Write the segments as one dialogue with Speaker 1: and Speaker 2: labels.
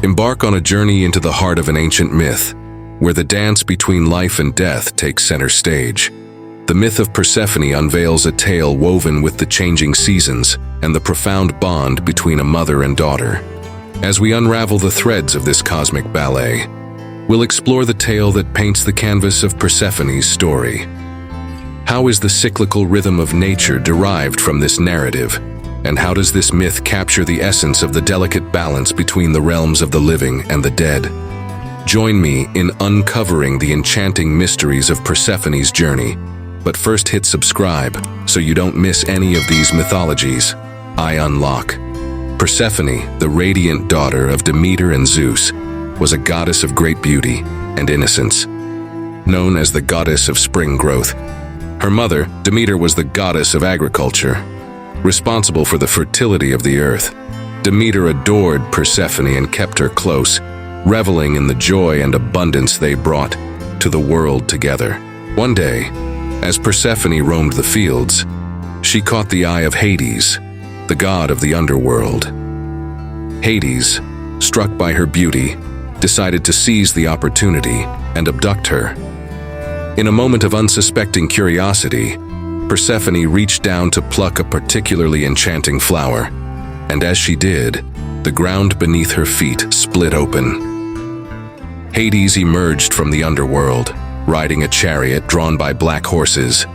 Speaker 1: Embark on a journey into the heart of an ancient myth, where the dance between life and death takes center stage. The myth of Persephone unveils a tale woven with the changing seasons and the profound bond between a mother and daughter. As we unravel the threads of this cosmic ballet, we'll explore the tale that paints the canvas of Persephone's story. How is the cyclical rhythm of nature derived from this narrative? And how does this myth capture the essence of the delicate balance between the realms of the living and the dead? Join me in uncovering the enchanting mysteries of Persephone's journey. But first hit subscribe so you don't miss any of these mythologies I unlock. Persephone, the radiant daughter of Demeter and Zeus, was a goddess of great beauty and innocence, known as the goddess of spring growth. Her mother, Demeter, was the goddess of agriculture, responsible for the fertility of the earth. Demeter adored Persephone and kept her close, reveling in the joy and abundance they brought to the world together. One day, as Persephone roamed the fields, she caught the eye of Hades, the god of the Underworld. Hades, struck by her beauty, decided to seize the opportunity and abduct her. In a moment of unsuspecting curiosity, Persephone reached down to pluck a particularly enchanting flower, and as she did, the ground beneath her feet split open. Hades emerged from the underworld, riding a chariot drawn by black horses.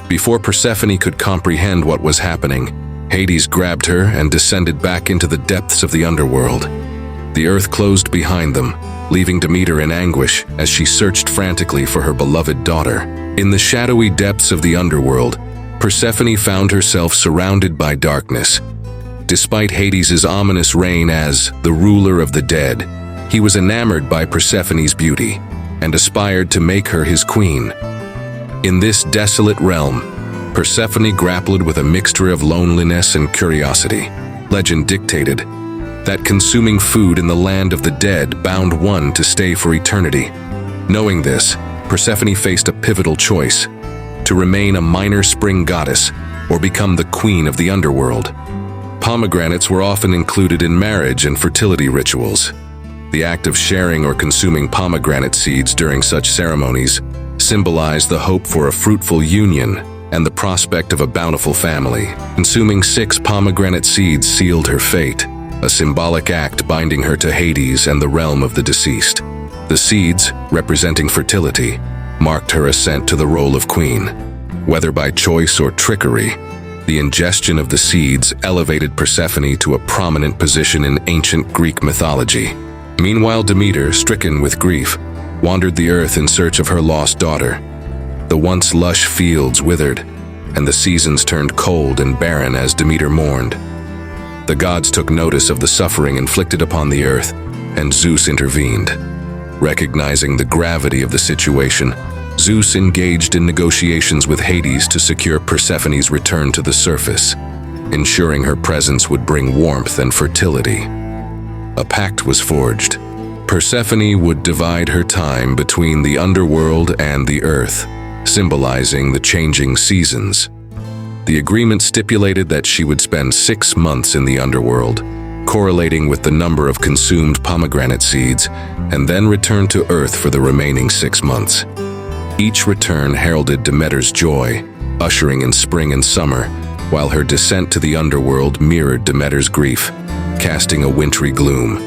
Speaker 1: Before Persephone could comprehend what was happening, Hades grabbed her and descended back into the depths of the underworld. The earth closed behind them, leaving Demeter in anguish as she searched frantically for her beloved daughter. In the shadowy depths of the underworld, Persephone found herself surrounded by darkness. Despite Hades' ominous reign as the ruler of the dead, he was enamored by Persephone's beauty and aspired to make her his queen. In this desolate realm, Persephone grappled with a mixture of loneliness and curiosity. Legend dictated that consuming food in the land of the dead bound one to stay for eternity. Knowing this, Persephone faced a pivotal choice: to remain a minor spring goddess or become the queen of the underworld. Pomegranates were often included in marriage and fertility rituals. The act of sharing or consuming pomegranate seeds during such ceremonies symbolized the hope for a fruitful union and the prospect of a bountiful family. Consuming 6 pomegranate seeds sealed her fate, a symbolic act binding her to Hades and the realm of the deceased. The seeds, representing fertility, marked her ascent to the role of queen. Whether by choice or trickery, the ingestion of the seeds elevated Persephone to a prominent position in ancient Greek mythology. Meanwhile, Demeter, stricken with grief, wandered the earth in search of her lost daughter. The once lush fields withered, and the seasons turned cold and barren as Demeter mourned. The gods took notice of the suffering inflicted upon the earth, and Zeus intervened. Recognizing the gravity of the situation, Zeus engaged in negotiations with Hades to secure Persephone's return to the surface, ensuring her presence would bring warmth and fertility. A pact was forged. Persephone would divide her time between the underworld and the earth, symbolizing the changing seasons. The agreement stipulated that she would spend 6 months in the underworld, correlating with the number of consumed pomegranate seeds, and then return to Earth for the remaining 6 months. Each return heralded Demeter's joy, ushering in spring and summer, while her descent to the underworld mirrored Demeter's grief, casting a wintry gloom.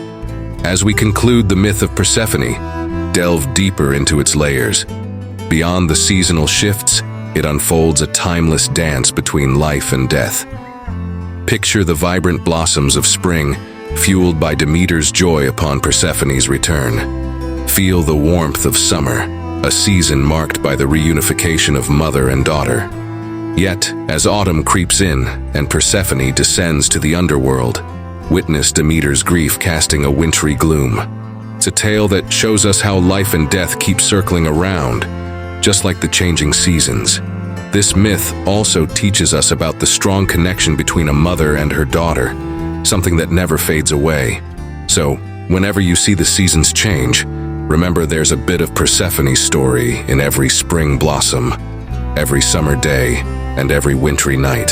Speaker 1: As we conclude the myth of Persephone, delve deeper into its layers. Beyond the seasonal shifts, it unfolds a timeless dance between life and death. Picture the vibrant blossoms of spring, fueled by Demeter's joy upon Persephone's return. Feel the warmth of summer, a season marked by the reunification of mother and daughter. Yet, as autumn creeps in and Persephone descends to the underworld, witness Demeter's grief casting a wintry gloom. It's a tale that shows us how life and death keep circling around, just like the changing seasons. This myth also teaches us about the strong connection between a mother and her daughter, something that never fades away. So, whenever you see the seasons change, remember there's a bit of Persephone's story in every spring blossom, every summer day, and every wintry night.